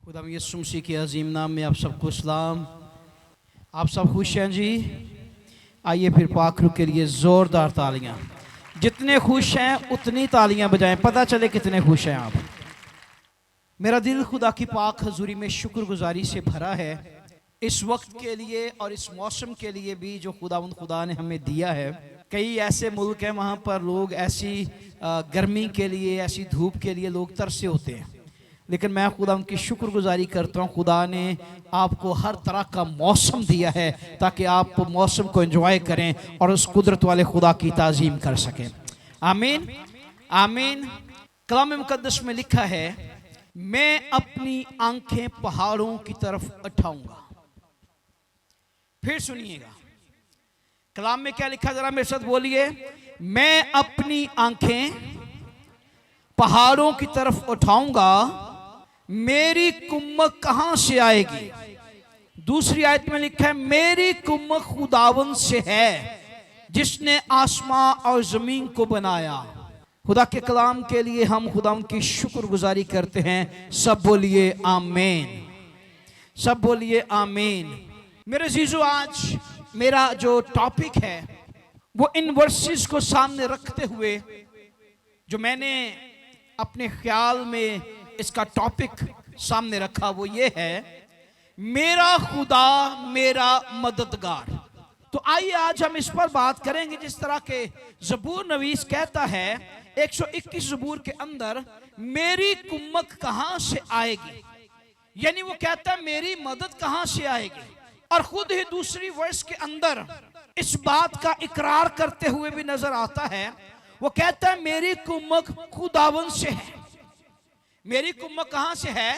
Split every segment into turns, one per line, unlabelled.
खुदाम यीशु मसीह के अजीम नाम में आप सबको सलाम। आप सब खुश हैं जी? आइए फिर पाक रूह के लिए ज़ोरदार तालियां। जितने खुश हैं उतनी तालियां बजाएं, पता चले कितने खुश हैं आप। मेरा दिल खुदा की पाक हजूरी में शुक्रगुजारी से भरा है इस वक्त के लिए और इस मौसम के लिए भी जो खुदा ने हमें दिया है। कई ऐसे मुल्क हैं वहाँ पर लोग ऐसी गर्मी के लिए, ऐसी धूप के लिए लोग तरसे होते हैं, लेकिन मैं खुदा उनकी शुक्रगुजारी करता हूँ। खुदा ने आपको हर तरह का मौसम दिया है ताकि आप मौसम को एंजॉय करें और उस कुदरत वाले खुदा की ताज़ीम कर सकें। आमीन आमीन। कलाम मुकद्दस में लिखा है, मैं अपनी आंखें पहाड़ों की तरफ उठाऊंगा। फिर सुनिएगा कलाम में क्या लिखा, जरा मेरे साथ बोलिए। मैं अपनी आंखें पहाड़ों की तरफ उठाऊंगा, मेरी कुम्मत कहां से आएगी। दूसरी आयत में लिखा है, मेरी कुम्मत खुदावन से है जिसने आसमां और जमीन को बनाया। खुदा के कलाम के लिए हम खुदा की शुक्रगुजारी करते हैं। सब बोलिए आमीन, सब बोलिए आमीन। मेरे जीजो, आज मेरा जो टॉपिक है वो इन वर्सेस को सामने रखते हुए जो मैंने अपने ख्याल में इसका टॉपिक सामने रखा वो ये है, मेरा खुदा मेरा मददगार। तो आइए आज हम इस पर बात करेंगे। जिस तरह के ज़बूर नवीस कहता है 121 ज़बूर के अंदर, मेरी कुम्मत कहां से आएगी, यानी वो कहता है मेरी मदद कहां से आएगी। और खुद ही दूसरी वर्स के अंदर इस बात का इकरार करते हुए भी नजर आता है। वो कहता है मेरी कुम्मत खुदावन से है। मेरी कुम्मत कहां से है?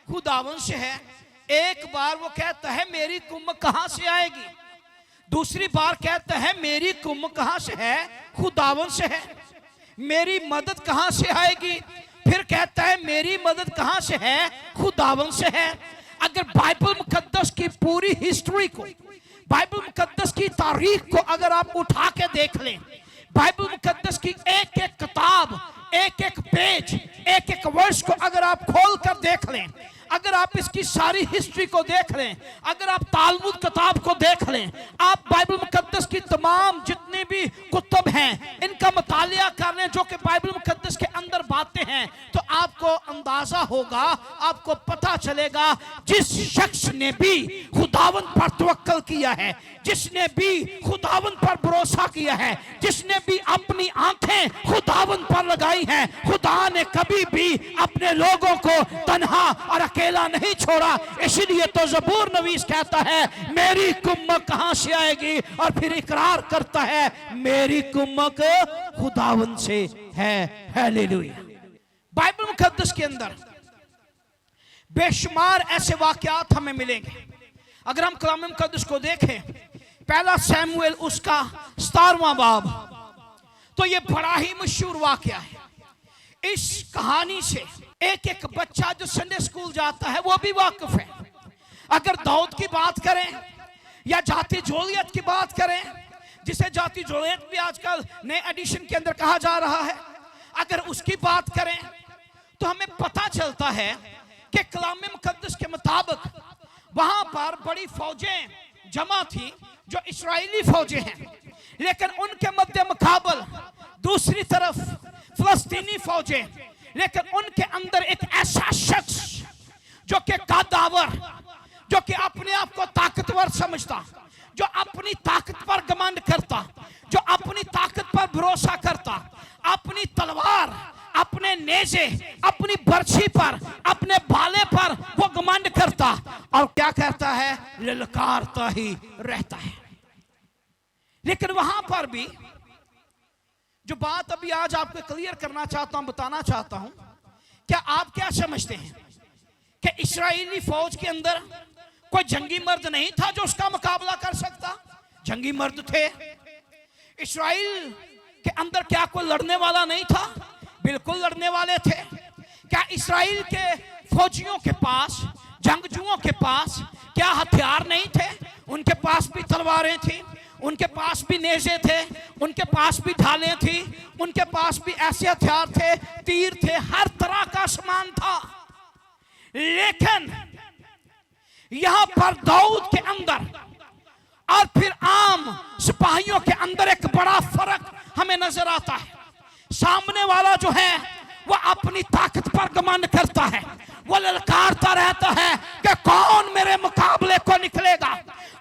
खुदावन से है। एक बार वो कहता है मेरी कुम्मत कहां से आएगी, दूसरी बार कहता है मेरी कुम्मत कहां से है? खुदावन से है। मेरी मदद कहां से आएगी, फिर कहता है मेरी मदद कहां से है? खुदावन से है। अगर बाइबल मुकद्दस की पूरी हिस्ट्री को, बाइबल मुकद्दस की तारीख को अगर आप उठा के देख लें, बाइबल मुकद्दस की एक एक किताब, एक एक पेज, एक एक वर्ष को अगर आप खोल कर देख लें, अगर आप इसकी सारी हिस्ट्री को देख लें, अगर आप तालमुद किताब को देख लें, आप बाइबल मुकद्दस की तमाम जितनी भी कुतुब हैं इनका मुतालिया कर लें जो कि बाइबल मुकद्दस के अंदर बातें हैं, तो आपको अंदाजा होगा, आपको पता चलेगा जिस शख्स ने भी खुदावन पर तवक्कल किया है, जिसने भी खुदावन पर भरोसा किया है, जिसने भी अपनी आंखें खुदावन पर लगाई हैं, खुदा ने कभी भी अपने लोगों को तन्हा और अकेला नहीं छोड़ा। इसलिए तो ज़बूर नवीस कहता है मेरी कुम्मत कहां से आएगी, और फिर इकरार करता है मेरी कुम्मत खुदावन से है। हालेलुया। बाइबल मुकद्दस के अंदर बेशुमार ऐसे वाकयात हमें मिलेंगे। अगर हम कलाम मुकद्दस को देखें, पहला शमूएल उसका 17वां बाब, तो ये बड़ा ही मशहूर वाकया है। इस कहानी से एक एक बच्चा जो संडे स्कूल जाता है वो भी वाकिफ है। अगर दाऊद की बात करें या जाति जोलियत की बात करें, जिसे जाति जोलियत भी आजकल नए एडिशन के अंदर कहा जा रहा है, अगर उसकी बात करें तो हमें पता चलता है कि कलाम मुकद्दस के मुताबिक वहां पर बड़ी फौजें जमा थी जो इस्राएली फौजें हैं, लेकिन उनके मध्य मुकाबल दूसरी तरफ फिलिस्तीनी फौजें। लेकिन उनके अंदर एक ऐसा शख्स जो कि कादावर, जो कि अपने आप को ताकतवर समझता, जो अपनी ताकत पर घमंड करता, जो अपनी ताकत पर भरोसा करता, अपनी तलवार, अपने नेज़े, अपनी बर्छी पर, अपने भाले पर वो घमंड करता, और क्या कहता है? ललकारता ही रहता है। लेकिन वहां पर भी जो बात अभी आज आपको क्लियर करना चाहता हूं, बताना चाहता हूं, क्या आप क्या समझते हैं कि इस्राएली फौज के अंदर कोई जंगी मर्द नहीं था जो उसका मुकाबला कर सकता? जंगी मर्द थे। इस्राएल के अंदर क्या कोई लड़ने वाला नहीं था? बिल्कुल लड़ने वाले थे। क्या इस्राएल के फौजियों के पास, जंगजुओं के पास क्या हथियार नहीं थे? उनके पास भी तलवारें थी, उनके पास भी नेज़े थे, उनके पास भी ढालें थी, उनके पास भी ऐसे हथियार थे, तीर थे, हर तरह का सामान था। लेकिन यहां पर दाऊद के अंदर और फिर आम सिपाहियों के अंदर एक बड़ा फर्क हमें नजर आता है। सामने वाला जो है वो अपनी ताकत पर घमंड करता है, वो ललकारता रहता है कि कौन मेरे मुकाबले को निकलेगा,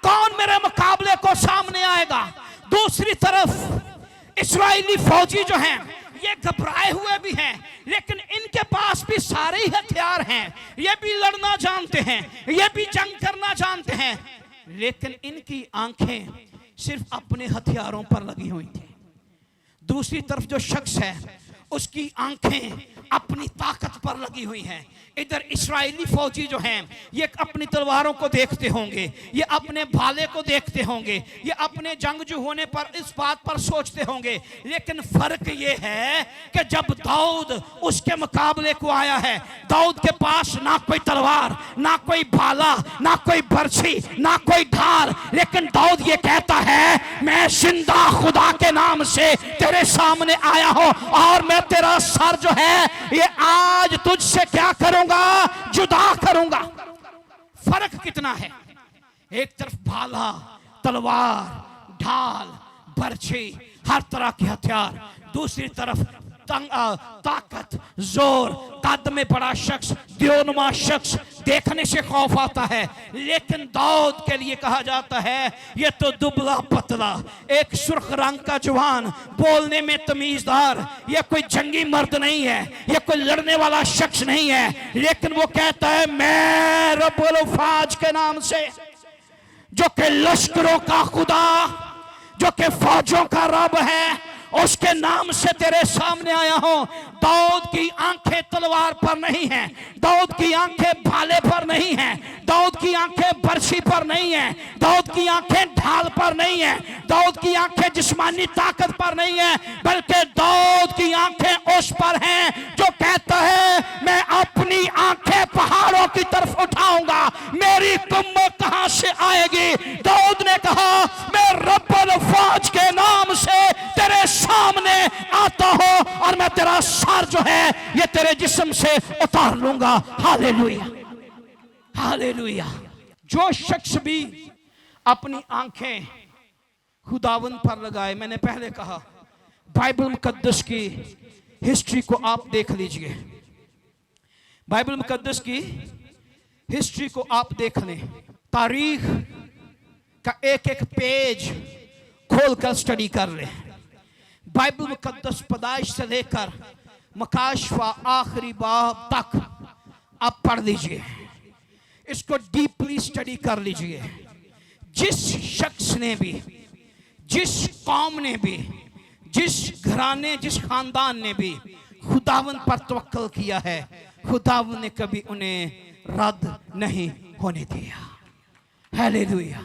कौन मेरे मुकाबले को सामने आएगा। दूसरी तरफ इस्राएली फौजी जो हैं ये घबराए हुए भी हैं, लेकिन इनके पास भी सारे ही हथियार हैं, ये भी लड़ना जानते हैं, ये भी जंग करना जानते हैं, लेकिन इनकी आंखें सिर्फ अपने हथियारों पर लगी हुई थी। दूसरी तरफ जो शख्स है उसकी आंखें अपनी ताकत पर लगी हुई हैं। इधर इस्राएली फौजी जो हैं ये अपनी तलवारों को देखते होंगे, ये अपने भाले को देखते होंगे, ये अपने जंगजू होने पर इस बात पर सोचते होंगे। लेकिन फर्क ये है कि जब दाऊद उसके मुकाबले को आया है, दाऊद के पास ना कोई तलवार, ना कोई भाला, ना कोई बर्छी, ना कोई ढाल, लेकिन दाऊद ये कहता है मैं जिंदा खुदा के नाम से तेरे सामने आया हूं और मैं तेरा सर जो है ये आज तुझसे क्या करूंगा, जुदा करूंगा। फर्क कितना है, एक तरफ भाला, तलवार, ढाल, बर्छी, हर तरह के हथियार, दूसरी तरफ ताकत, जोर, कद में बड़ा शख्स, दियोनुमा शख्स, देखने से खौफ आता है। लेकिन दाऊद के लिए कहा जाता है ये तो दुबला पतला, एक सुर्ख रंग का जवान, बोलने में तमीजदार, ये कोई जंगी मर्द नहीं है, ये कोई लड़ने वाला शख्स नहीं है, लेकिन वो कहता है मैं रब्बुल फाज के नाम से, जो कि लश्करों का खुदा, जो कि फौजों का रब है, उसके नाम से तेरे सामने आया हूं। दाऊद की आंखें तलवार पर नहीं हैं, दाऊद की आंखें भाले पर नहीं हैं, दाऊद की आंखें बर्छी पर नहीं हैं, दाऊद की आंखें ढाल पर नहीं हैं, दाऊद की आंखें जिस्मानी ताकत पर नहीं हैं, बल्कि दाऊद की आंखें उस पर हैं जो कहता है मैं अपनी आंखें पहाड़ों की तरफ उठाऊंगा, मेरी कुम्मत कहां से आएगी। दाऊद ने कहा मैं रब्बुल फाज के नाम से तेरे सामने आता हूं और मैं तेरा सर जो है ये तेरे जिस्म से उतार लूंगा। Hallelujah, hallelujah. जो शख्स भी अपनी आंखें खुदावंद पर लगाए, मैंने पहले कहा बाइबल मुकद्दस की हिस्ट्री को आप देख लीजिए, बाइबल मुकद्दस की हिस्ट्री को आप देख लें, तारीख का एक एक पेज खोलकर स्टडी कर लें। बाइबल मुकद्दस पैदाइश से लेकर मकाशफा आखिरी बाब तक आप पढ़ लीजिए, इसको डीपली स्टडी कर लीजिए। जिस शख्स ने भी, जिस कौम ने भी, जिस घराने, जिस खानदान ने भी खुदावंद पर तवक्कल किया है, खुदावंद ने कभी उन्हें रद्द नहीं होने दिया। Hallelujah,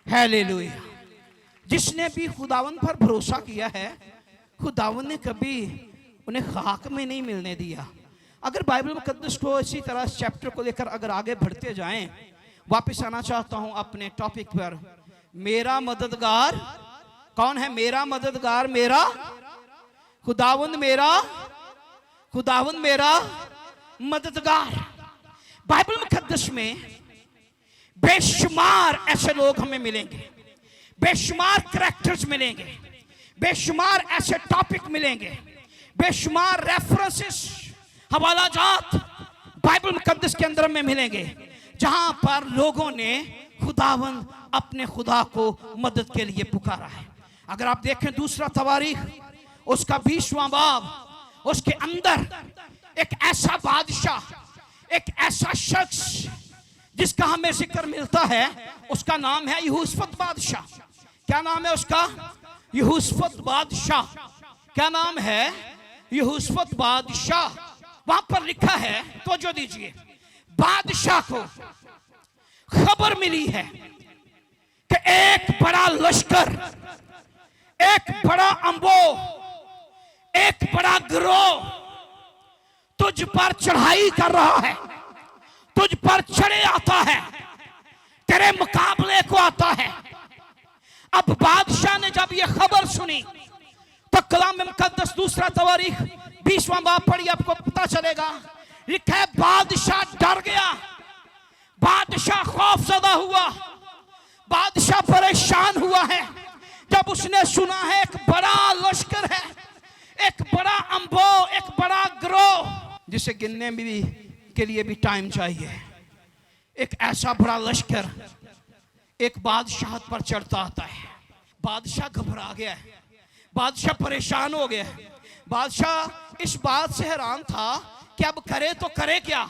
hallelujah. जिसने भी खुदावंद पर भरोसा किया है, खुदावंद ने कभी उन्हें खाक में नहीं मिलने दिया। अगर बाइबल मुकद्दस को इसी तरह इस चैप्टर को लेकर अगर आगे बढ़ते जाएं, वापस आना चाहता हूं अपने टॉपिक पर। मेरा मददगार कौन है? मेरा मददगार, मेरा खुदावंद, मेरा खुदावंद मेरा मददगार। बाइबल मुकद्दस में बेशुमार ऐसे लोग हमें मिलेंगे, बेशुमार कैरेक्टर्स मिलेंगे, बेशुमार ऐसे टॉपिक मिलेंगे, बेशुमार रेफरेंसेस, हवाला जात बाइबल मुकद्दस के अंदर में मिलेंगे, जहां पर लोगों ने खुदावंद अपने खुदा को मदद के लिए पुकारा है। अगर आप देखें दूसरा तवारीख उसका 20वां बाब, उसके अंदर एक ऐसा बादशाह, एक ऐसा शख्स जिसका हमें जिक्र मिलता है, उसका नाम है यहोशप्पत बादशाह। क्या नाम है उसका? यहोशप्पत बादशाह। क्या नाम है? यहोशप्पत बादशाह। वहां पर लिखा है, तो जो दीजिए, बादशाह को खबर मिली है कि एक बड़ा लश्कर, एक बड़ा अंबो, एक बड़ा गिरोह तुझ पर चढ़ाई कर रहा है, तुझ पर चढ़े आता है, तेरे मुकाबले को आता है। अब बादशाह ने जब यह खबर सुनी तो कलाम मुकद्दस दूसरा तवारीख 20वां बाब पढ़िए, आपको पता चलेगा। लिखा है बादशाह डर गया, बादशाह खौफजदा हुआ, बादशाह परेशान हुआ है जब उसने सुना है एक बड़ा लश्कर है, एक बड़ा अंबो, एक बड़ा ग्रोह जिसे गिनने भी के लिए भी टाइम चाहिए। एक ऐसा बड़ा लश्कर एक बादशाह पर चढ़ता आता है। बादशाह घबरा गया है, बादशाह परेशान हो गया है। बादशाह इस बात से हैरान था कि अब करे तो करे क्या,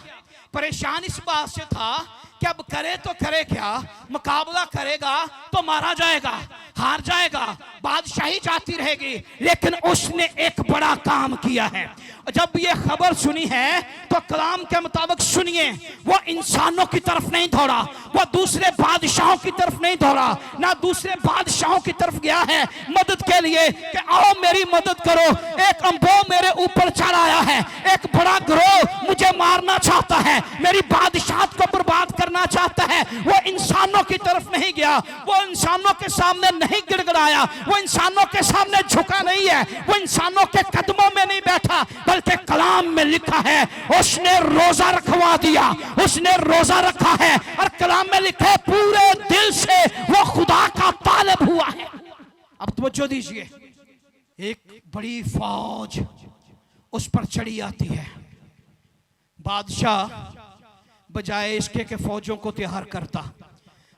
परेशान इस बात से था कि अब करे तो करे क्या, मुकाबला करेगा तो मारा जाएगा, हार जाएगा, बादशाही जाती रहेगी। लेकिन उसने एक बड़ा काम किया है। जब ये खबर सुनी है तो कलाम के मुताबिक सुनिए, वो इंसानों की तरफ नहीं दौड़ा, वो दूसरे बादशाहों की तरफ नहीं दौड़ा, ना दूसरे बादशाहों की तरफ गया है मदद के लिए कि आओ मेरी मदद करो, एक अंबो मेरे ऊपर चढ़ आया है, एक बड़ा ग्रोह मुझे मारना चाहता है, मेरी बादशाहत को बर्बाद करना चाहता है। वो इंसानों की तरफ नहीं गया, वो इंसानों के सामने नहीं गिड़गिड़ाया, वो इंसानों के सामने झुका नहीं है, वो इंसानों के कदमों में नहीं बैठा, बल्कि कलाम में लिखा है उसने रोजा रखवा दिया, उसने रोजा रखा है। और कलाम में लिखा है पूरे दिल से वो खुदा का तालिब हुआ है। अब तवज्जो दीजिए, एक बड़ी फौज उस पर चढ़ी आती है। बादशाह बजाय इसके के फौजों को तैयार करता,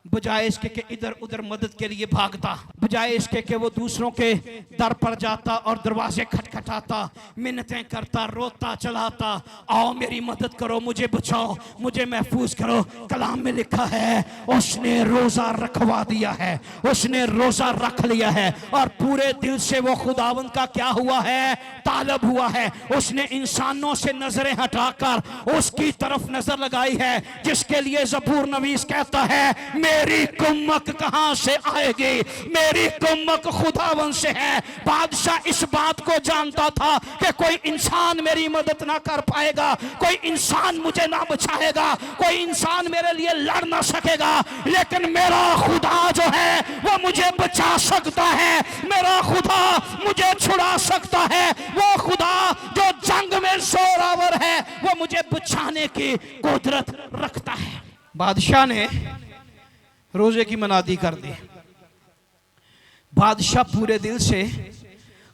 बजाय इसके के इधर उधर मदद के लिए भागता, बजाय इसके के वो दूसरों के दर पर जाता और दरवाजे खटखटाता, मिन्नतें करता, रोता चलाता, आओ मेरी मदद करो, मुझे बचाओ, मुझे महफूज करो। कलाम में लिखा है उसने रोजा रखवा दिया है, उसने रोजा रख लिया है और पूरे दिल से वो खुदावंद का क्या हुआ है, तालब हुआ है। उसने इंसानों से नजरें हटाकर उसकी तरफ नजर लगाई है जिसके लिए ज़बूर नवीस कहता है मेरी कुम्मक कहां से आएगी, मेरी कुम्मक खुदावन से है। बादशाह इस बात को जानता था कि कोई इंसान मेरी मदद ना कर पाएगा, कोई इंसान मुझे ना बचाएगा, कोई इंसान मेरे लिए लड़ ना सकेगा, लेकिन मेरा खुदा जो है वो मुझे बचा सकता है, मेरा खुदा मुझे छुड़ा सकता है, वो खुदा जो जंग में जोरावर है वो मुझे बचाने की कुदरत रखता है। बादशाह ने रोजे की मनादी कर दी। बादशाह पूरे दिल से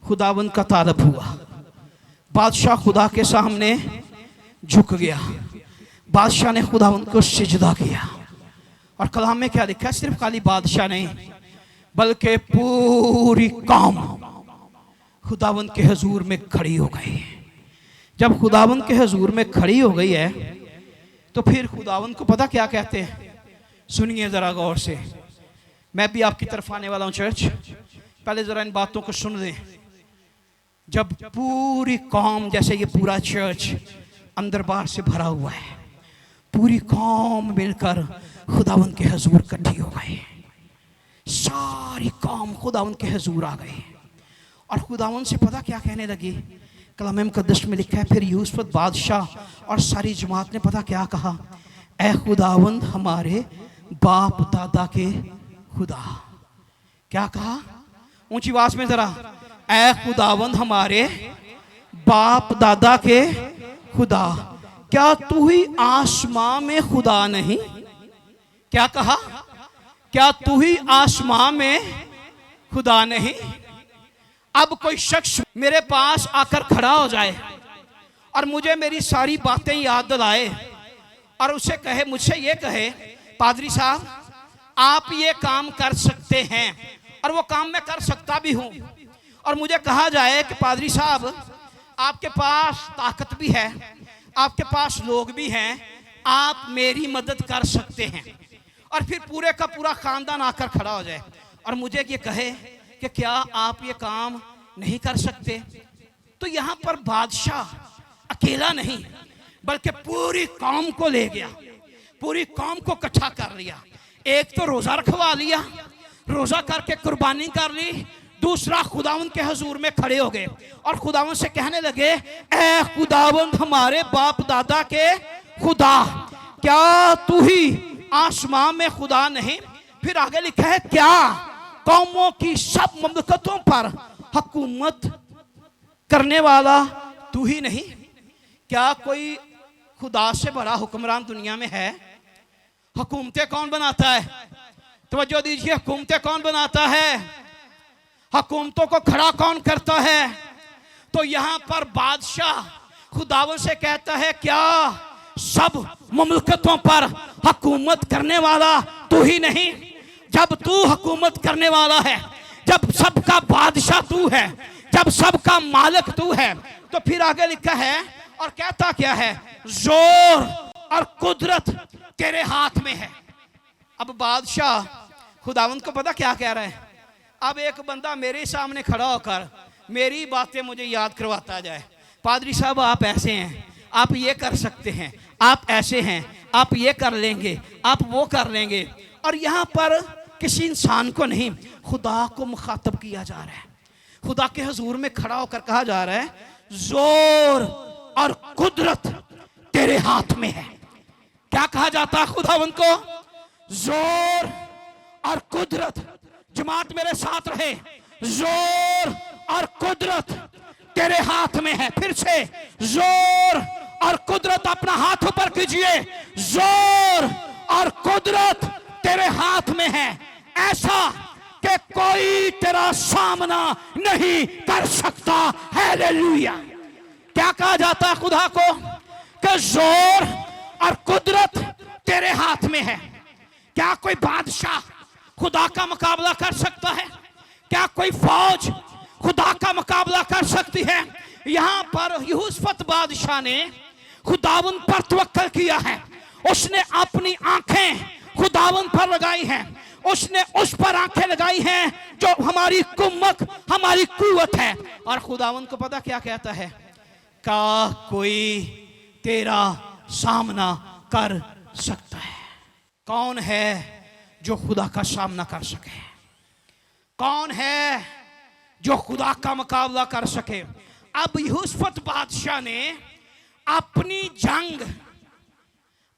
खुदावंद का तालब हुआ। बादशाह खुदा के सामने झुक गया। बादशाह ने खुदावंद को सिजदा किया। और कलाम में क्या लिखा है, सिर्फ खाली बादशाह नहीं बल्कि पूरी कौम खुदावंद के हुजूर में खड़ी हो गई। जब खुदावंद के हुजूर में खड़ी हो गई है तो फिर खुदावंद को पता क्या कहते हैं, सुनिए जरा गौर से। मैं भी आपकी तरफ आने वाला हूं चर्च, पहले जरा इन बातों को सुन लें। जब पूरी कौम, जैसे ये पूरा चर्च अंदर बाहर से भरा हुआ है, पूरी कौम मिलकर खुदावंद के हुजूर इकट्ठी हो गई, सारी कौम खुदावंद के हुजूर आ गई और खुदावंद से पता क्या कहने लगी। कलाम मुकद्दस में लिखा है फिर यूसुफ बादशाह और सारी जमात ने पता क्या कहा, ऐ खुदावंद हमारे बाप दादा के खुदा। क्या कहा ऊंची आवाज में जरा, ऐ खुदावंद हमारे बाप दादा के खुदा, क्या तू ही आसमां में खुदा नहीं। क्या कहा, क्या तू ही आसमां में खुदा नहीं। अब कोई शख्स मेरे पास आकर खड़ा हो जाए और मुझे मेरी सारी बातें याद दिलाए और उसे कहे, मुझसे ये कहे पादरी साहब आप ये काम कर सकते हैं, और वो काम मैं कर सकता भी हूं, और मुझे कहा जाए कि पादरी साहब आपके पास ताकत भी है, आपके पास लोग भी हैं, आप मेरी मदद कर सकते हैं, और फिर पूरे का पूरा खानदान आकर खड़ा हो जाए और मुझे ये कहे कि क्या आप ये काम नहीं कर सकते। तो यहां पर बादशाह अकेला नहीं बल्कि पूरी कौम को ले गया, पूरी कौम को इकट्ठा कर लिया। एक तो रोजा रखवा लिया, रोजा करके कुर्बानी कर ली, दूसरा खुदावंद के हुजूर में खड़े हो गए और खुदावंद से कहने लगे, ऐ खुदावंद हमारे बाप दादा के खुदा, क्या तू ही आसमां में खुदा नहीं। फिर आगे लिखा है, क्या कौमों की सब ममलकतों पर हुकूमत करने वाला तू ही नहीं। क्या कोई खुदा से बड़ा हुक्मरान दुनिया में है? हुकूमतें कौन बनाता है? तवज्जो दीजिए, हुकूमतें कौन बनाता है? हुकूमतों को खड़ा कौन करता है? तो यहां पर बादशाह खुदावन से कहता है, क्या सब मुमलकतों पर हुकूमत करने वाला तू ही नहीं? जब तू हुकूमत करने वाला है, जब सबका बादशाह तू है, जब सबका मालिक तू है, तो फिर आगे लिखा है और कहता क्या है? जोर और कुदरत तेरे हाथ में है। अब बादशाह खुदावंद को पता क्या कह रहा है? अब एक बंदा मेरे सामने खड़ा होकर मेरी बातें मुझे याद करवाता जाए, पादरी साहब आप ऐसे हैं, आप ये कर सकते हैं, आप ऐसे हैं, आप ये कर लेंगे, आप वो कर लेंगे। और यहाँ पर किसी इंसान को नहीं, खुदा को मुखातब किया जा रहा है। खुदा के हुजूर में खड़ा होकर कहा जा रहा है, जोर और कुदरत तेरे हाथ में है। क्या कहा जाता है खुदावंद को? जोर और कुदरत। जमात मेरे साथ रहे, जोर और कुदरत तेरे हाथ में है। फिर से जोर और कुदरत, अपना हाथ ऊपर कीजिए, जोर और कुदरत तेरे हाथ में है, ऐसा कि कोई तेरा सामना नहीं कर सकता। हालेलुया। क्या कहा जाता है खुदा को? कि जोर और कुदरत तेरे हाथ में है। क्या कोई बादशाह खुदा का मुकाबला कर सकता है? क्या कोई फौज खुदा का मुकाबला कर सकती है? यहां पर यहोशपत बादशाह ने खुदावन पर तवक्कल किया है। उसने अपनी आंखें खुदावन पर लगाई हैं, उसने उस पर आंखें लगाई हैं जो हमारी कुम्मत, हमारी कुव्वत है। और खुदावन को पता क्या कहता है? का कोई तेरा सामना कर सकता है? कौन है जो खुदा का सामना कर सके? कौन है जो खुदा का मुकाबला कर सके? अब यहोशपत बादशाह ने अपनी जंग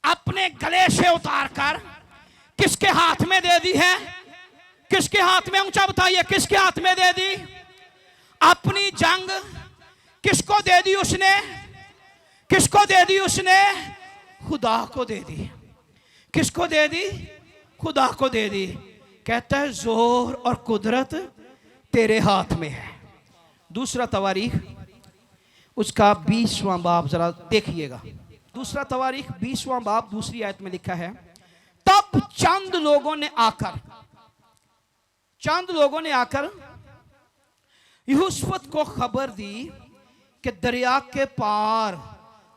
अपने गले से उतारकर किसके हाथ में दे दी है? किसके हाथ में? ऊंचा बताइए, किसके हाथ में दे दी? अपनी जंग किसको दे दी उसने? किसको दे दी उसने? खुदा को दे दी। किसको दे दी? खुदा को दे दी। कहता है जोर और कुदरत तेरे हाथ में है। दूसरा तवारीख उसका 20वां बाब जरा देखिएगा। दूसरा तवारीख 20वां बाब दूसरी आयत में लिखा है, तब चंद लोगों ने आकर यहोशपत को खबर दी कि दरिया के पार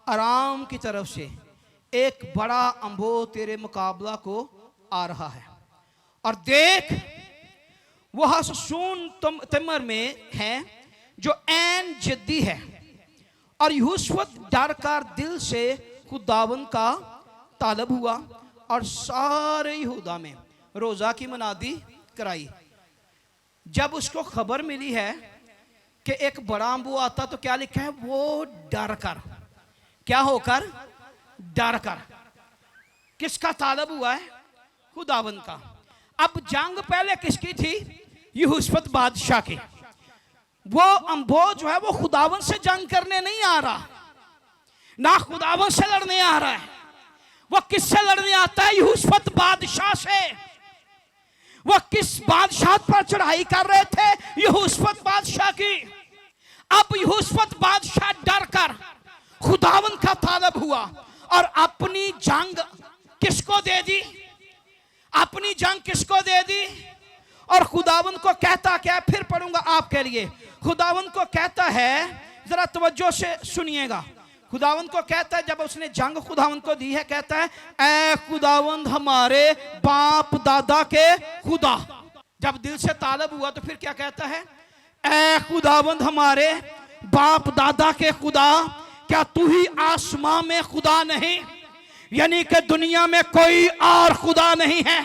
आराम की तरफ से एक बड़ा अंबो तेरे मुकाबला को आ रहा है, और देख वो हसून तमर में है जो ऐन जद्दी है। और यहोशपत डर कर दिल से खुदावन का तालब हुआ और सारे यहूदा में रोजा की मनादी कराई। जब उसको खबर मिली है कि एक बड़ा अंबू आता, तो क्या लिखा है? वो डर कर, क्या होकर? डर कर। किसका तालब हुआ है? खुदावन का। अब जंग पहले किसकी थी? यहोशपत बादशाह की। वो अंबो जो है वो खुदावन से जंग करने नहीं आ रहा, ना खुदावन से लड़ने आ रहा है। वो किससे लड़ने आता है? यहोशपत बादशाह से। वो किस बादशाह पर चढ़ाई कर रहे थे? यहोशपत बादशाह की। अब यहोशपत बादशाह डर कर खुदावन का तालब हुआ और अपनी जंग किसको दे दी? अपनी जंग किसको दे दी? और खुदावन को कहता क्या? फिर पढ़ूंगा आपके लिए। खुदावन को कहता है, जरा तवज्जो से सुनिएगा। खुदावंद को कहता है, जब उसने जंग खुदावंद को दी है, कहता है ऐ खुदावंद हमारे बाप दादा के खुदा। जब दिल से तालब हुआ तो फिर क्या कहता है? ऐ खुदावंद हमारे बाप दादा के खुदा, क्या तू ही आसमां में खुदा नहीं? यानी कि दुनिया में कोई और खुदा नहीं है,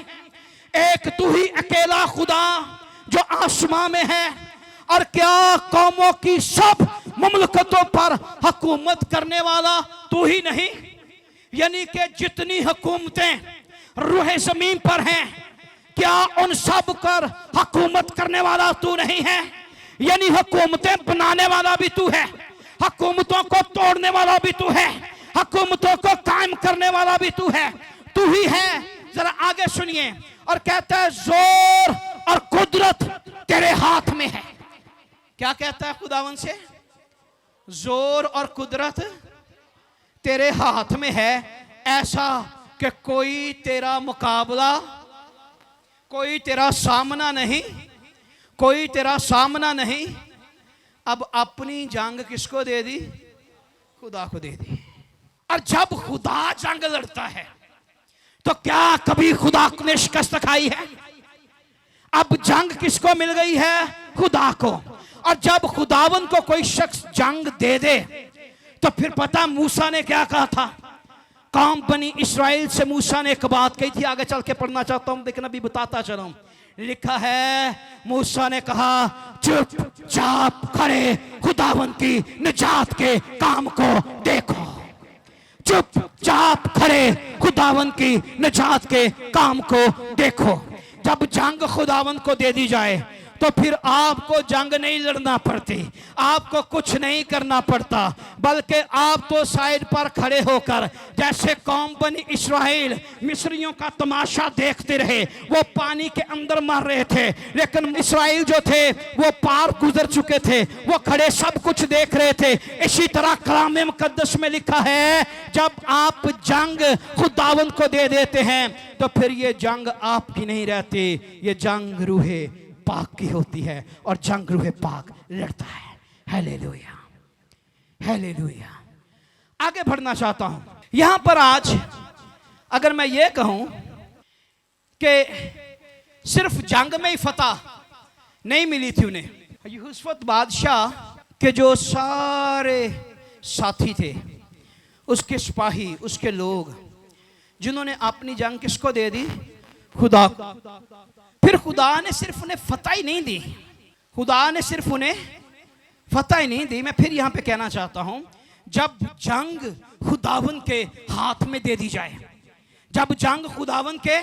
एक तू ही अकेला खुदा जो आसमां में है। और क्या कौमों की सब मुमलकतों पर हुकूमत करने वाला तू ही नहीं? यानी कि जितनी हुकूमतें रूहे जमीन पर हैं, क्या उन सब पर हुकूमत करने वाला तू नहीं है? यानी हुकूमतें बनाने वाला भी तू है, हुकूमतों को तोड़ने वाला भी तू है, हुकूमतों को कायम करने वाला भी तू है, तू ही है। जरा आगे सुनिए, और कहता है जोर और कुदरत तेरे हाथ में है। क्या कहता है खुदावन से? जोर और कुदरत तेरे हाथ में है, ऐसा कि कोई तेरा मुकाबला, कोई तेरा सामना नहीं, कोई तेरा सामना नहीं। अब अपनी जंग किसको दे दी? खुदा को दे दी। और जब खुदा जंग लड़ता है तो क्या कभी खुदा ने शिकस्त खाई है? अब जंग किसको मिल गई है? खुदा को। और जब खुदावन को कोई शख्स जंग दे दे तो फिर पता मूसा ने क्या कहा था? कौम बनी इस्राएल से मूसा ने एक बात कही थी, आगे चल के पढ़ना चाहता हूं लेकिन अभी बताता चलूं। लिखा है मूसा ने कहा चुपचाप खड़े खुदावन की निजात के काम को देखो। चुपचाप खड़े खुदावन की निजात के काम को देखो। जब जंग खुदावन को दे दी जाए तो फिर आपको जंग नहीं लड़ना पड़ती, आपको कुछ नहीं करना पड़ता, बल्कि आप तो साइड पर खड़े होकर, जैसे कौम बनी इस्राएल मिस्रियों का तमाशा देखते रहे, वो पानी के अंदर मर रहे थे, लेकिन इस्राएल जो थे वो पार गुजर चुके थे, वो खड़े सब कुछ देख रहे थे। इसी तरह कलाम मुकद्दस में लिखा है जब आप जंग खुदावंद को दे देते हैं तो फिर ये जंग आपकी नहीं रहती, ये जंग रूहे पाक की होती है और जंग रूहे पाक लड़ता है। Hallelujah, hallelujah. आगे बढ़ना चाहता हूं। यहां पर आज अगर मैं ये कहूं कि सिर्फ जंग में ही फतह नहीं मिली थी उन्हें, यहोशफत बादशाह के जो सारे साथी थे, उसके सिपाही, उसके लोग, जिन्होंने अपनी जंग किसको दे दी? खुदा। फिर खुदा ने सिर्फ उन्हें फतह ही नहीं दी, खुदा ने सिर्फ उन्हें फतह ही नहीं दी। मैं फिर यहां पे कहना चाहता हूं, जब जंग खुदावन के हाथ में दे दी जाए, जब जंग खुदावन के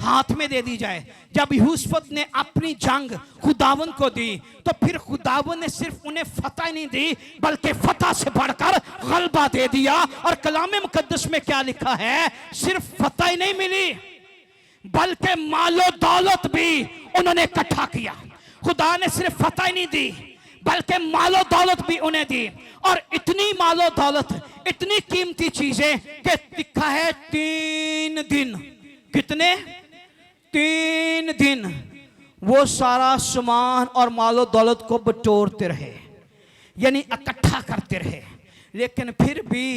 हाथ में दे दी जाए, जब यहोशफत ने अपनी जंग खुदावन को दी तो फिर खुदावन ने सिर्फ उन्हें फतह ही नहीं दी बल्कि फतह से बढ़कर गलबा दे दिया। और कलाम मुकद्दस में क्या लिखा है? सिर्फ फतह ही नहीं मिली बल्कि मालो दौलत भी उन्होंने इकट्ठा किया। खुदा ने सिर्फ फतह ही नहीं दी बल्कि मालो दौलत भी उन्हें दी, और इतनी मालो दौलत, इतनी कीमती चीजें कि लिखा है 3 दिन, कितने? 3 दिन वो सारा सामान और मालो दौलत को बटोरते रहे, यानी इकट्ठा करते रहे, लेकिन फिर भी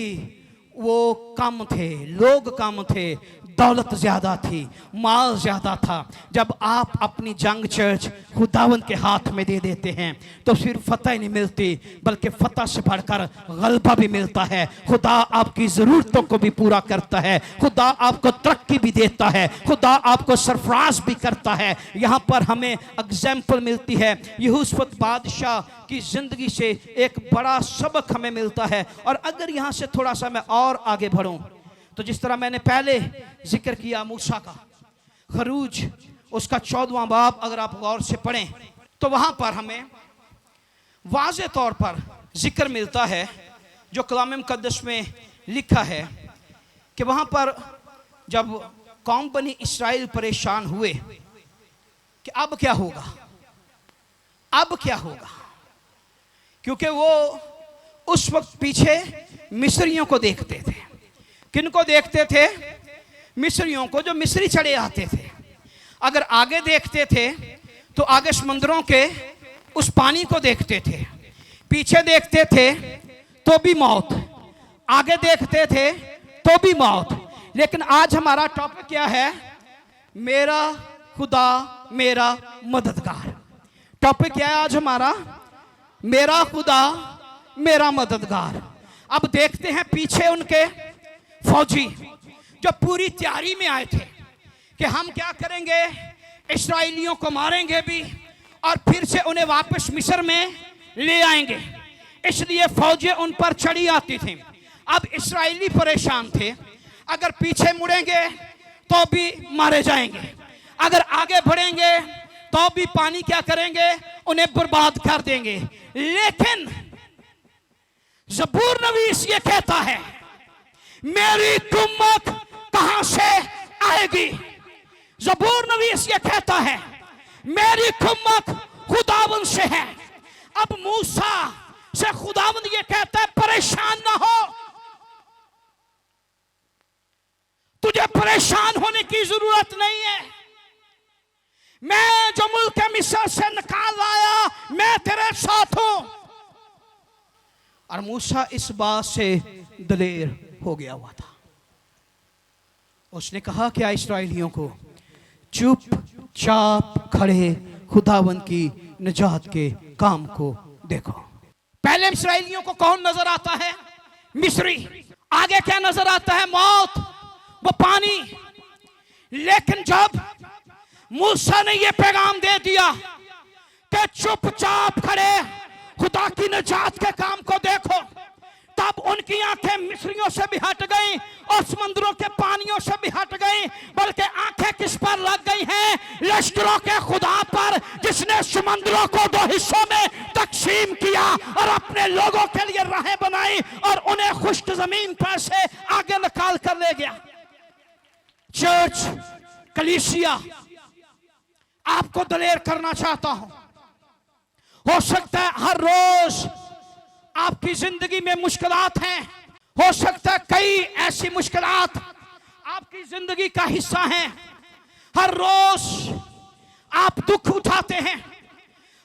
वो कम थे, लोग कम थे, दौलत ज्यादा थी, माल ज्यादा था। जब आप अपनी जंग चर्च खुदावन के हाथ में दे देते हैं तो सिर्फ फतह ही नहीं मिलती बल्कि फतह से बढ़कर गलबा भी मिलता है। खुदा आपकी जरूरतों को भी पूरा करता है, खुदा आपको तरक्की भी देता है, खुदा आपको सरफराज भी करता है। यहाँ पर हमें एग्जाम्पल मिलती है यहोशफत बादशाह की जिंदगी से, एक बड़ा सबक हमें मिलता है। और अगर यहाँ से थोड़ा सा मैं और आगे बढ़ूं तो जिस तरह मैंने पहले जिक्र किया मूसा का, खरूज उसका 14वां बाब अगर आप गौर से पढ़ें तो वहां पर हमें वाज़े तौर पर जिक्र मिलता है जो कलाम मुकद्दस में लिखा है कि वहां पर जब कौम बनी इस्राएल परेशान हुए कि अब क्या होगा, अब क्या होगा, क्योंकि वो उस वक्त पीछे मिस्रियों को देखते थे। किनको देखते थे? मिस्रियों को, जो मिस्री चढ़े आते थे। अगर आगे देखते थे तो आगे समुद्रों के उस पानी को देखते थे, पीछे देखते थे तो भी मौत, आगे देखते थे तो भी मौत। लेकिन आज हमारा टॉपिक क्या है? मेरा खुदा मेरा मददगार। टॉपिक क्या है आज हमारा? मेरा खुदा मेरा मददगार। अब देखते हैं पीछे उनके फौजी जो पूरी तैयारी में आए थे कि हम क्या करेंगे, इस्राएलियों को मारेंगे भी और फिर से उन्हें वापस मिस्र में ले आएंगे, इसलिए फौजें उन पर चढ़ी आती थी। अब इस्राएली परेशान थे, अगर पीछे मुड़ेंगे तो भी मारे जाएंगे, अगर आगे बढ़ेंगे तो भी पानी क्या करेंगे, उन्हें बर्बाद कर देंगे। लेकिन ज़बूर नवीस ये कहता है मेरी कुम्मत कहां से आएगी। ज़बूर नवीस ये कहता है मेरी कुम्मत खुदावंद से है। अब मूसा से खुदावंद ये कहता है परेशान ना हो, तुझे परेशान होने की जरूरत नहीं है। मैं जो मुल्क मिस्र से निकाल लाया, मैं तेरे साथ हूं। और मूसा इस बात से दलेर हो गया हुआ था। उसने कहा क्या इस्राएलियों को चुपचाप खड़े खुदावंद की निजात के काम को देखो। पहले इस्राएलियों को कौन नजर आता है? मिस्री। आगे क्या नजर आता है? मौत, वो पानी। लेकिन जब मूसा ने ये पैगाम दे दिया कि चुपचाप खड़े खुदा की निजात के काम को देखो, तब उनकी आंखें मिस्रियों से भी हट गईं और समंदरों के पानियों से भी हट गईं, बल्कि आंखें किस पर लग गई हैं? लश्करों के खुदा पर, जिसने समंदरों को दो हिस्सों में तकसीम किया और अपने लोगों के लिए राहें बनाई और उन्हें खुश्क जमीन पर से आगे निकाल कर ले गया। चर्च, कलीसिया, आपको दलेर करना चाहता हूं। हो सकता है हर रोज आपकी जिंदगी में मुश्किलात हैं। हो सकता है कई ऐसी मुश्किलात आपकी जिंदगी का हिस्सा हैं। हर रोज आप दुख उठाते हैं,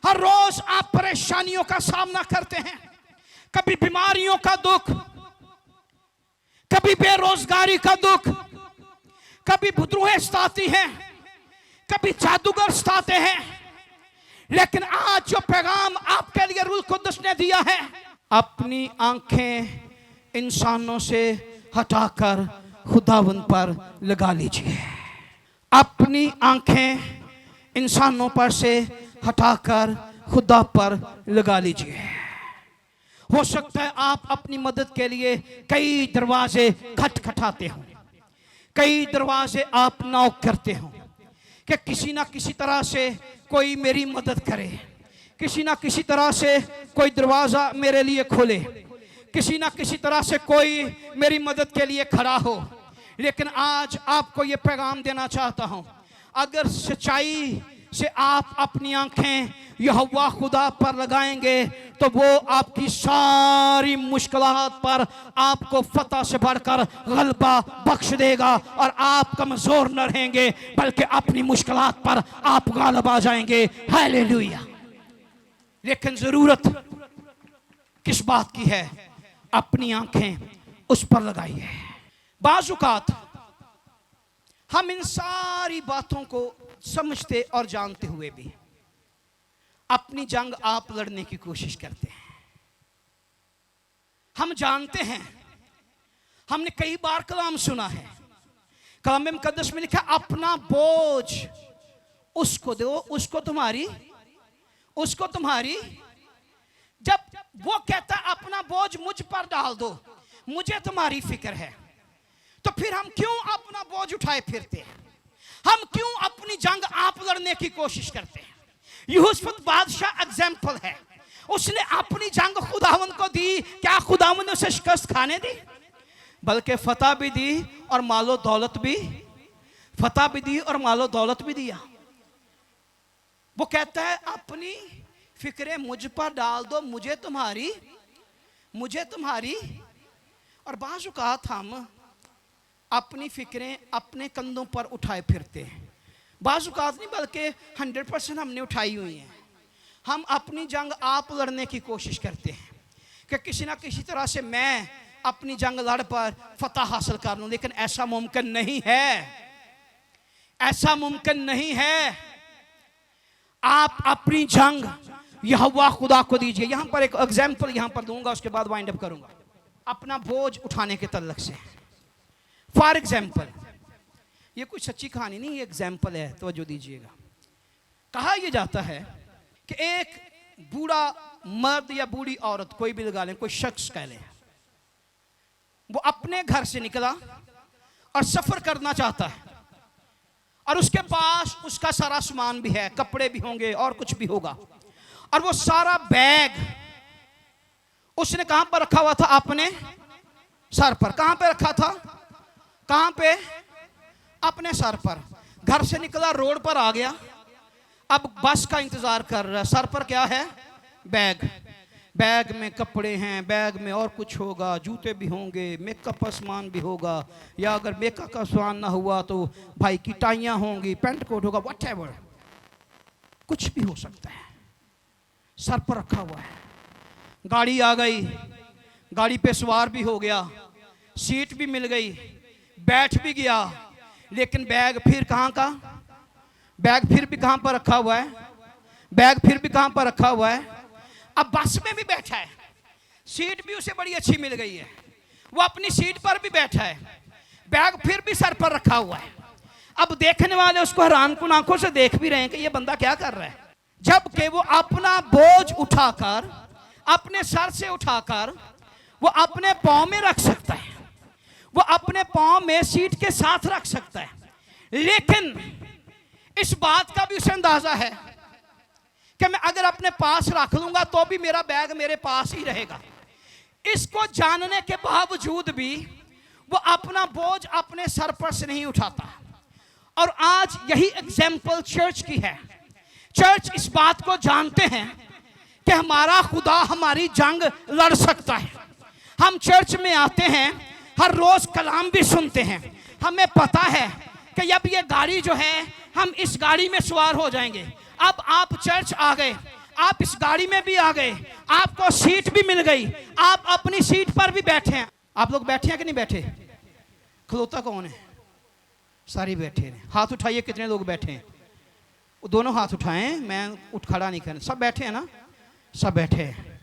हर रोज आप परेशानियों का सामना करते हैं। कभी बीमारियों का दुख, कभी बेरोजगारी का दुख, कभी बुद्रुहें सताती हैं, कभी जादूगर सताते हैं। लेकिन आज जो पैगाम आपके लिए रूह कुद्दस ने दिया है, अपनी आंखें इंसानों से हटाकर खुदावंद पर लगा लीजिए। अपनी आंखें इंसानों पर से हटाकर खुदा पर लगा लीजिए। हो सकता है आप अपनी मदद के लिए कई दरवाजे खटखटाते हो, कई दरवाजे आप नॉक करते हो कि किसी ना किसी तरह से कोई मेरी मदद करे, किसी ना किसी तरह से कोई दरवाजा मेरे लिए खोले, किसी ना किसी तरह से कोई मेरी मदद के लिए खड़ा हो। लेकिन आज आपको ये पैगाम देना चाहता हूं, अगर सच्चाई से आप अपनी आंखें यहोवा खुदा पर लगाएंगे तो वो आपकी सारी मुश्किलात पर आपको फतह से बढ़कर गलबा बख्श देगा और आप कमजोर न रहेंगे, बल्कि अपनी मुश्किलात पर आप गालिब आ जाएंगे। हालेलुया। लेकिन जरूरत किस बात की है? अपनी आंखें उस पर लगाइए। बाज़ औक़ात हम इन सारी बातों को समझते और जानते हुए भी अपनी जंग आप लड़ने की कोशिश करते हैं। हम जानते हैं, हमने कई बार कलाम सुना है, कलाम मुकद्दस में लिखा अपना बोझ उसको दो, उसको तुम्हारी, उसको तुम्हारी। जब वो कहता है अपना बोझ मुझ पर डाल दो, मुझे तुम्हारी फिक्र है, तो फिर हम क्यों अपना बोझ उठाए फिरते हैं? हम क्यों अपनी जंग आप लड़ने की कोशिश करते हैं? यूसुफ बादशाह एग्जाम्पल है, उसने अपनी जंग खुदावंद को दी। क्या खुदावंद ने उसे शिकस्त खाने दी? बल्कि फतह भी दी और मालो दौलत भी, फतह भी दी और मालो दौलत भी दिया। वो कहता है अपनी फिक्रें मुझ पर डाल दो, मुझे तुम्हारी, मुझे तुम्हारी। और बाज़ औक़ात हम अपनी फिक्रें अपने कंधों पर उठाए फिरते हैं। बाज़ औक़ात नहीं, बल्कि 100% हमने उठाई हुई हैं। हम अपनी जंग आप लड़ने की कोशिश करते हैं कि किसी ना किसी तरह से मैं अपनी जंग लड़ पर फतह हासिल कर लूं, लेकिन ऐसा मुमकिन नहीं है, ऐसा मुमकिन नहीं है। आप अपनी जंग यहोवा खुदा को दीजिए। यहां पर एक एग्जाम्पल यहां पर दूंगा, उसके बाद वाइंड अप करूंगा अपना बोझ उठाने के तल्लक से। फॉर एग्जाम्पल, ये कोई सच्ची कहानी नहीं, ये एग्जाम्पल है, तवज्जो दीजिएगा। कहा यह जाता है कि एक बूढ़ा मर्द या बूढ़ी औरत, कोई भी लगा लें, कोई शख्स कह लें, वो अपने घर से निकला और सफर करना चाहता है और उसके पास उसका सारा सामान भी है, कपड़े भी होंगे और कुछ भी होगा, और वो सारा बैग उसने कहां पर रखा हुआ था? सर पर। कहां पे रखा था? कहां पे? अपने सर पर। घर से निकला, रोड पर आ गया, अब बस का इंतजार कर रहा है। सर पर क्या है? बैग। बैग में कपड़े हैं, बैग में और कुछ होगा, जूते भी होंगे, मेकअप का सामान भी होगा, या अगर मेकअप का सामान ना हुआ तो भाई की टाइयां होंगी, पेंट कोट होगा, व्हाटएवर, कुछ भी हो सकता है। सर पर रखा हुआ है। गाड़ी आ गई, गाड़ी पे सवार भी हो गया, सीट भी मिल गई, बैठ भी गया, लेकिन बैग फिर कहाँ का? बैग फिर भी कहाँ पर रखा हुआ है? बैग फिर भी कहाँ पर रखा हुआ है? अब बस में भी बैठा है, सीट भी उसे बड़ी अच्छी मिल गई है, वो अपनी सीट पर भी बैठा है, बैग फिर भी सर पर रखा हुआ है। अब देखने वाले उसको हैरानकुन आंखों से देख भी रहे हैं कि ये बंदा क्या कर रहा है, जबकि वो अपना बोझ उठाकर, अपने सर से उठाकर वो अपने पांव में रख सकता है, वो अपने पांव में सीट के साथ रख सकता है, लेकिन इस बात का भी उसे अंदाजा है कि मैं अगर अपने पास रख लूंगा तो भी मेरा बैग मेरे पास ही रहेगा। इसको जानने के बावजूद भी वो अपना बोझ अपने सर पर से नहीं उठाता। और आज यही एग्जाम्पल चर्च की है। चर्च इस बात को जानते हैं कि हमारा खुदा हमारी जंग लड़ सकता है। हम चर्च में आते हैं, हर रोज कलाम भी सुनते हैं, हमें पता है कि अब ये गाड़ी जो है हम इस गाड़ी में सवार हो जाएंगे। अब आप चर्च आ गए, आप इस गाड़ी में भी आ गए, आपको सीट भी मिल गई, आप अपनी सीट पर भी बैठे हैं। आप लोग बैठे हैं कि नहीं बैठे? खलोता कौन है? सारे बैठे हैं। हाथ उठाइए, कितने लोग बैठे हैं? दोनों हाथ उठाएं, मैं उठ खड़ा नहीं करना। सब बैठे हैं ना? सब बैठे हैं।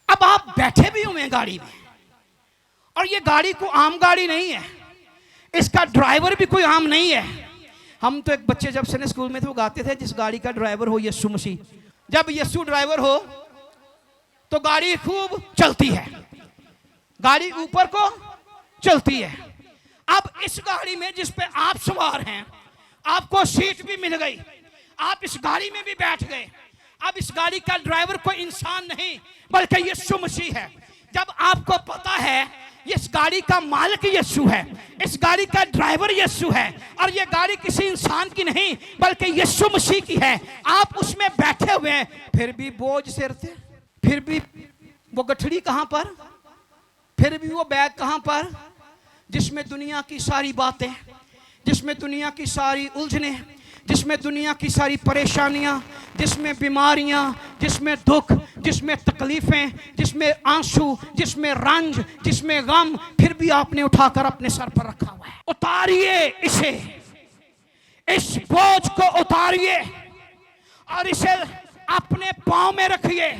अब आप बैठे भी हुए हैं गाड़ी में, और ये गाड़ी को आम गाड़ी नहीं है, इसका ड्राइवर भी कोई आम नहीं है। हम तो एक बच्चे जब संडे स्कूल में थे वो गाते थे, जिस गाड़ी का ड्राइवर हो यीशु मसीह। जब यीशु ड्राइवर हो तो गाड़ी खूब चलती है, गाड़ी ऊपर को चलती है। अब इस गाड़ी में जिस पे आप सवार हैं, आपको सीट भी मिल गई, आप इस गाड़ी में भी बैठ गए। अब इस गाड़ी का ड्राइवर कोई इंसान नहीं बल्कि यीशु मसीह है। जब आपको पता है इस गाड़ी का मालिक यीशु है, इस गाड़ी का ड्राइवर यीशु है, और ये गाड़ी किसी इंसान की नहीं बल्कि यीशु मसीह की है, आप उसमें बैठे हुए हैं, फिर भी बोझ सिर पे, फिर भी वो गठड़ी कहां पर, फिर भी वो बैग कहां पर, जिसमें दुनिया की सारी बातें, जिसमें दुनिया की सारी उलझने, जिसमें दुनिया की सारी परेशानियां, जिसमें बीमारियां, जिसमें दुख, जिसमें तकलीफें, जिसमें आंसू, जिसमें रंज, जिसमें गम, फिर भी आपने उठाकर अपने सर पर रखा हुआ है। उतारिए इसे, इस बोझ को उतारिए और इसे अपने पांव में रखिए,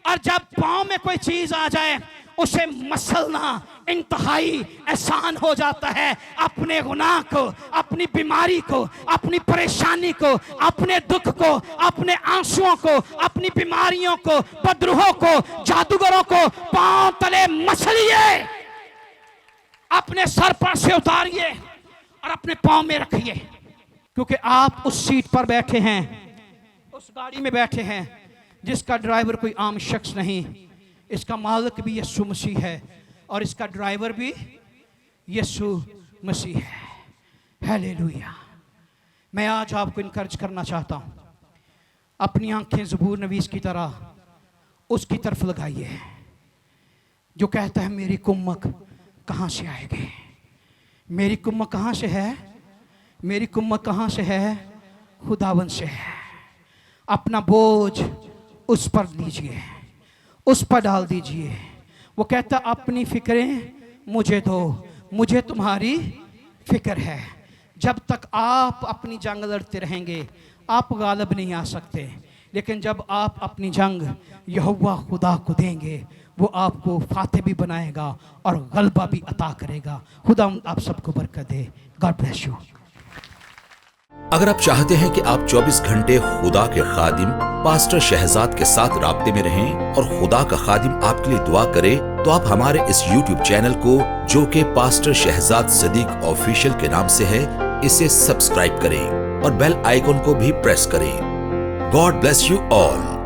और जब पांव में कोई चीज आ जाए उसे मसलना इंतहाई आसान हो जाता है। अपने गुनाह को, अपनी बीमारी को, अपनी परेशानी को, अपने दुख को, अपने आंसुओं को, अपनी बीमारियों को, बदरूहों को, जादूगरों को पांव तले मसलिए, अपने सर पर से उतारिए और अपने पांव में रखिए, क्योंकि आप उस सीट पर बैठे हैं, उस गाड़ी में बैठे हैं जिसका ड्राइवर कोई आम शख्स नहीं, इसका मालिक भी यीशु मसीह है और इसका ड्राइवर भी यीशु मसीह है। हालेलुया। मैं आज आपको इनकरेज करना चाहता हूं, अपनी आंखें ज़बूर नवीस की तरह उसकी तरफ लगाइए जो कहता है मेरी कुम्मक कहाँ से आएगी, मेरी कुम्मक कहाँ से है, मेरी कुम्मक कहाँ से है, खुदावन से है। अपना बोझ उस पर लीजिए, उस पर डाल दीजिए। वो कहता अपनी फिक्रें मुझे दो, मुझे तुम्हारी फिक्र है। जब तक आप अपनी जंग लड़ते रहेंगे आप गालिब नहीं आ सकते, लेकिन जब आप अपनी जंग यहोवा खुदा को देंगे वो आपको फातेह भी बनाएगा और गलबा भी अता करेगा। खुदा आप सबको बरकत दे। God bless you.
अगर आप चाहते हैं कि आप 24 घंटे खुदा के खादिम पास्टर शहजाद के साथ राब्ते में रहें और खुदा का खादिम आपके लिए दुआ करे, तो आप हमारे इस YouTube चैनल को, जो कि पास्टर शहजाद सदीक ऑफिशियल के नाम से है, इसे सब्सक्राइब करें और बेल आइकन को भी प्रेस करें। God bless you all.